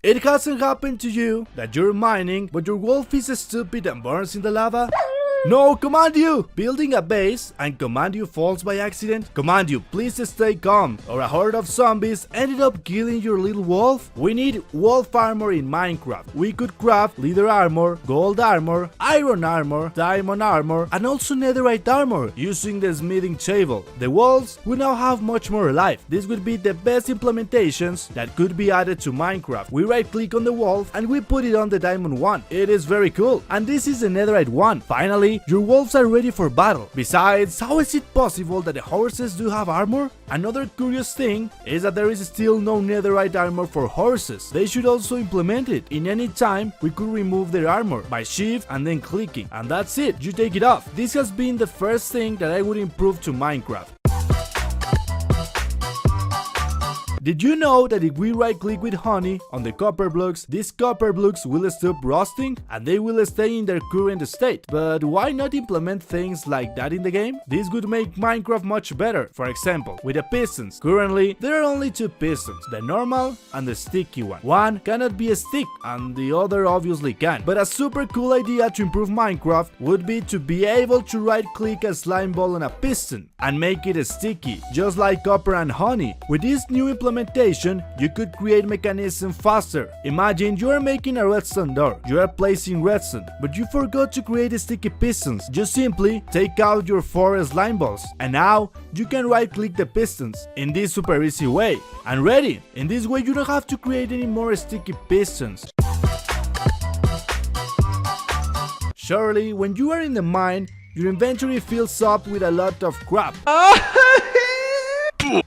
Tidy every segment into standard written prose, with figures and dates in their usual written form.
It hasn't happened to you that you're mining, but your wolf is stupid and burns in the lava? No, command you! Building a base and command you falls by accident? Command you, please stay calm, or a horde of zombies ended up killing your little wolf? We need wolf armor in Minecraft. We could craft leather armor, gold armor, iron armor, diamond armor, and also netherite armor using the smithing table. The wolves will now have much more life. This would be the best implementations that could be added to Minecraft. We right click on the wolf and we put it on the diamond one. It is very cool. And this is the netherite one. Finally, your wolves are ready for battle. Besides, how is it possible that the horses do have armor? Another curious thing is that there is still no netherite armor for horses. They should also implement it. In any time, we could remove their armor by shift and then clicking. And that's it, you take it off. This has been the first thing that I would improve to Minecraft. Did you know that if we right click with honey on the copper blocks, these copper blocks will stop rusting and they will stay in their current state? But why not implement things like that in the game? This would make Minecraft much better. For example, with the pistons. Currently, there are only two pistons, the normal and the sticky one. One cannot be a stick and the other obviously can. But a super cool idea to improve Minecraft would be to be able to right click a slime ball on a piston and make it sticky, just like copper and honey. With this new implementation, you could create mechanism faster. Imagine you are making a redstone door. You are placing redstone, but you forgot to create sticky pistons. Just simply take out your 4 slime balls, and now you can right click the pistons in this super easy way. And ready! In this way you don't have to create any more sticky pistons. Surely, when you are in the mine, your inventory fills up with a lot of crap.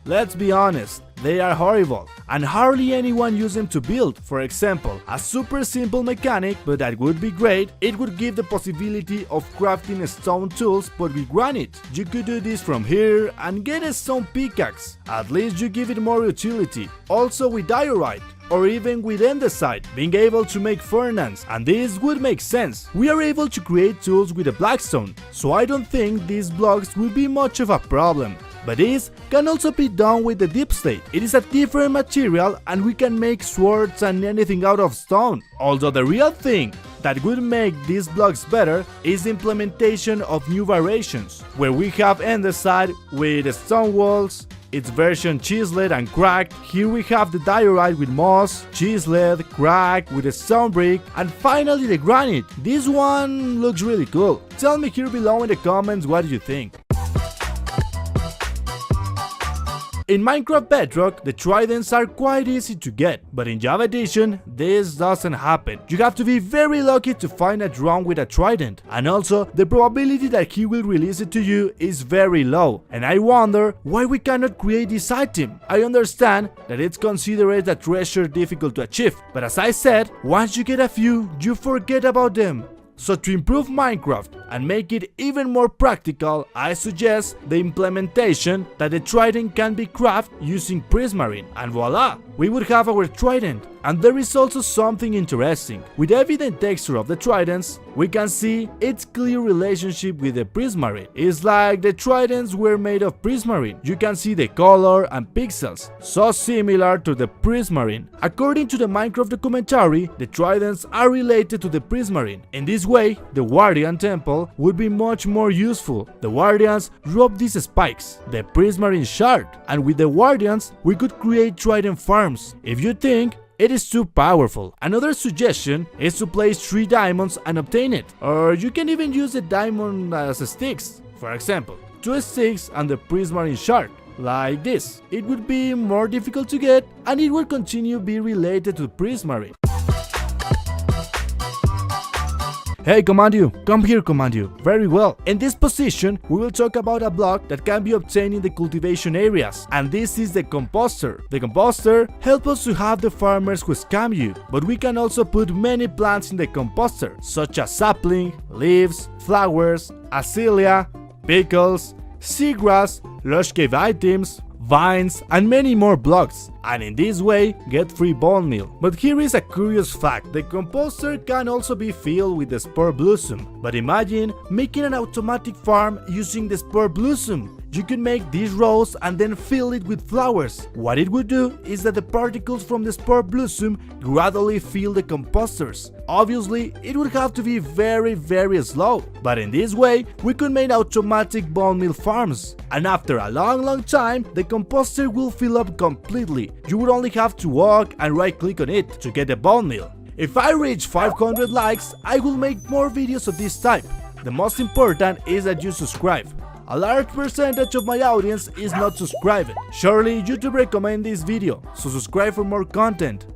Let's be honest, they are horrible, and hardly anyone uses them to build. For example, a super simple mechanic, but that would be great, it would give the possibility of crafting stone tools but with granite. You could do this from here and get a stone pickaxe. At least you give it more utility. Also with diorite, or even with andesite, being able to make furnace, and this would make sense. We are able to create tools with a blackstone, so I don't think these blocks will be much of a problem. But this can also be done with the deep slate. It is a different material and we can make swords and anything out of stone. Although the real thing that would make these blocks better is the implementation of new variations, where we have andesite with stone walls, its version chiseled and cracked. Here we have the diorite with moss, chiseled, cracked, with a stone brick, and finally the granite. This one looks really cool. Tell me here below in the comments what you think. In Minecraft Bedrock, the tridents are quite easy to get, but in Java Edition, this doesn't happen. You have to be very lucky to find a drone with a trident, and also the probability that he will release it to you is very low. And I wonder why we cannot create this item. I understand that it's considered a treasure difficult to achieve, but as I said, once you get a few, you forget about them. So to improve Minecraft and make it even more practical, I suggest the implementation that the trident can be crafted using prismarine, and voila, we would have our trident. And there is also something interesting. With the evident texture of the tridents, we can see its clear relationship with the prismarine. It's like the tridents were made of prismarine. You can see the color and pixels, so similar to the prismarine. According to the Minecraft documentary, the tridents are related to the prismarine. In this way, the Guardian Temple would be much more useful. The Guardians drop these spikes, the prismarine shard, and with the Guardians, we could create trident farms. If you think it is too powerful. Another suggestion is to place 3 diamonds and obtain it. Or you can even use the diamond as sticks. For example, 2 sticks and the prismarine shard, like this. It would be more difficult to get and it would continue be related to prismarine. Hey Commandu, come here Commandu. Very well. In this position, we will talk about a block that can be obtained in the cultivation areas, and this is the composter. The composter helps us to have the farmers who scam you, but we can also put many plants in the composter, such as sapling, leaves, flowers, azalea, pickles, seagrass, lush cave items, vines, and many more blocks, and in this way get free bone meal. But here is a curious fact: the composter can also be filled with the spore blossom. But imagine making an automatic farm using the spore blossom. you can make these rows and then fill it with flowers. What it would do is that the particles from the spore blossom gradually fill the composters. Obviously, it would have to be very slow, but in this way, we could make automatic bone meal farms. And after a long time, the composter will fill up completely. You would only have to walk and right click on it to get the bone meal. If I reach 500 likes, I will make more videos of this type. The most important is that you subscribe. A large percentage of my audience is not subscribing. Surely YouTube recommend this video, so subscribe for more content.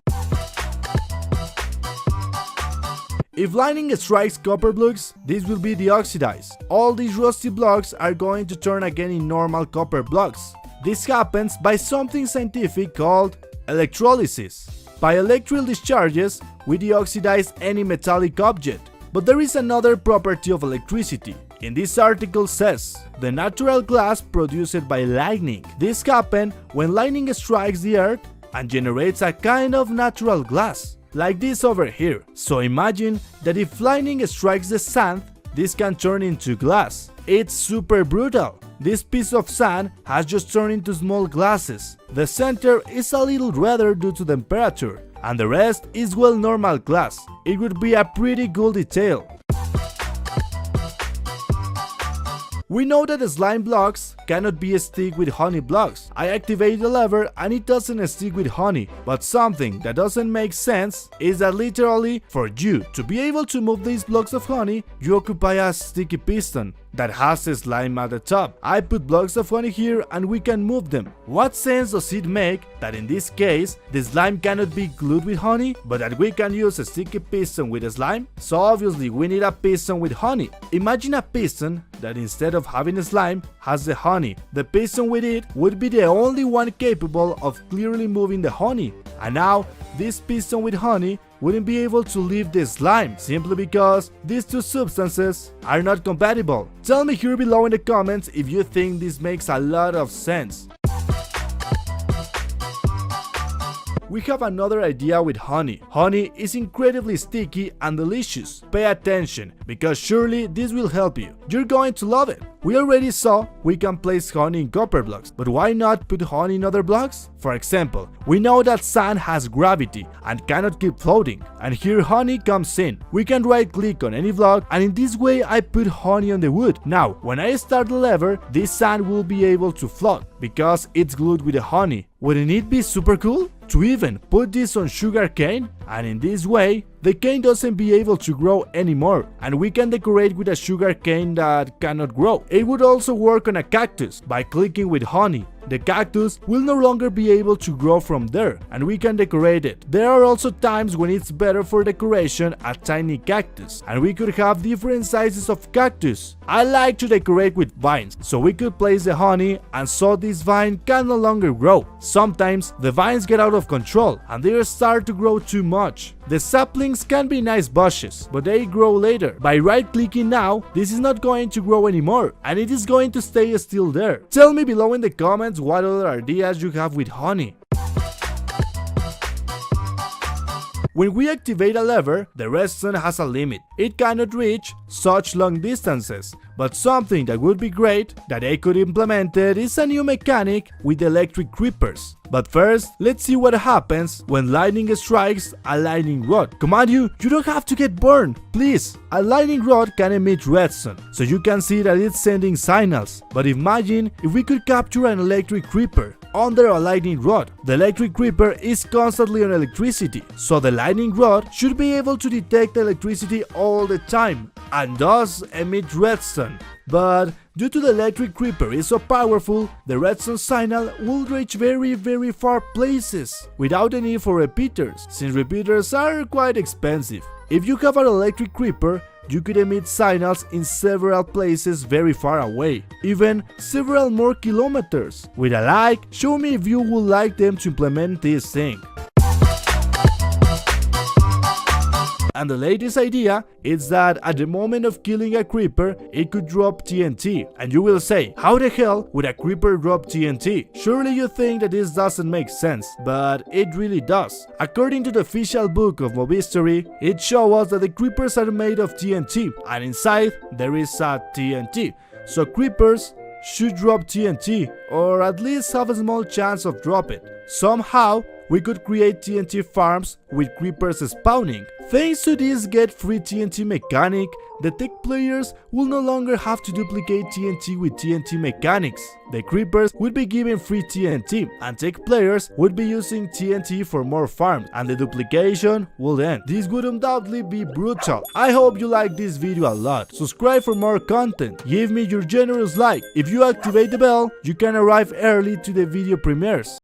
If lightning strikes copper blocks, this will be deoxidized. All these rusty blocks are going to turn again in normal copper blocks. This happens by something scientific called electrolysis. By electrical discharges, we deoxidize any metallic object. But there is another property of electricity. In this article says, the natural glass produced by lightning. This happens when lightning strikes the earth and generates a kind of natural glass, like this over here. So imagine that if lightning strikes the sand, this can turn into glass. It's super brutal. This piece of sand has just turned into small glasses. The center is a little redder due to temperature, and the rest is well normal glass. It would be a pretty cool detail. We know that the slime blocks cannot be stick with honey blocks. I activate the lever and it doesn't stick with honey. But something that doesn't make sense is that literally for you to be able to move these blocks of honey, you occupy a sticky piston that has a slime at the top. I put blocks of honey here and we can move them. What sense does it make that in this case the slime cannot be glued with honey, but that we can use a sticky piston with a slime? So obviously we need a piston with honey. Imagine a piston that instead of having a slime has the honey. The piston with it would be the only one capable of clearly moving the honey. And now this piston with honey wouldn't be able to leave the slime simply because these two substances are not compatible. Tell me here below in the comments if you think this makes a lot of sense. We have another idea with honey. Honey is incredibly sticky and delicious. Pay attention, because surely this will help you. You're going to love it. We already saw we can place honey in copper blocks, but why not put honey in other blocks? For example, we know that sand has gravity and cannot keep floating, and here honey comes in. We can right click on any block, and in this way I put honey on the wood. Now, when I start the lever, this sand will be able to float because it's glued with the honey. Wouldn't it be super cool to even put this on sugar cane? And in this way, the cane doesn't be able to grow anymore, and we can decorate with a sugar cane that cannot grow. It would also work on a cactus by clicking with honey. The cactus will no longer be able to grow from there, and we can decorate it. There are also times when it's better for decoration a tiny cactus, and we could have different sizes of cactus. I like to decorate with vines, so we could place the honey and so this vine can no longer grow. Sometimes the vines get out of control and they start to grow too much. The saplings can be nice bushes, but they grow later. By right clicking now, this is not going to grow anymore, and it is going to stay still there. Tell me below in the comments what other ideas you have with honey. When we activate a lever, the redstone has a limit. It cannot reach such long distances, but something that would be great that they could implement it is a new mechanic with electric creepers. But first, let's see what happens when lightning strikes a lightning rod. Come on you don't have to get burned, please. A lightning rod can emit redstone, so you can see that it's sending signals. But imagine if we could capture an electric creeper under a lightning rod. The electric creeper is constantly on electricity, so the lightning rod should be able to detect electricity all the time and thus emit redstone. But due to the electric creeper is so powerful, the redstone signal will reach very far places without the need for repeaters, since repeaters are quite expensive. If you have an electric creeper, you could emit signals in several places very far away, even several more kilometers. With a like, show me if you would like them to implement this thing. And the latest idea is that at the moment of killing a creeper, it could drop TNT. And you will say, how the hell would a creeper drop TNT? Surely you think that this doesn't make sense, but it really does. According to the official book of mob history, it shows us that the creepers are made of TNT, and inside there is a TNT. So creepers should drop TNT, or at least have a small chance of drop it. Somehow, we could create TNT farms with creepers spawning. Thanks to this get free TNT mechanic, the tech players will no longer have to duplicate TNT with TNT mechanics. The creepers would be given free TNT, and tech players would be using TNT for more farms, and the duplication will end. This would undoubtedly be brutal. I hope you like this video a lot. Subscribe for more content. Give me your generous like. If you activate the bell, you can arrive early to the video premieres.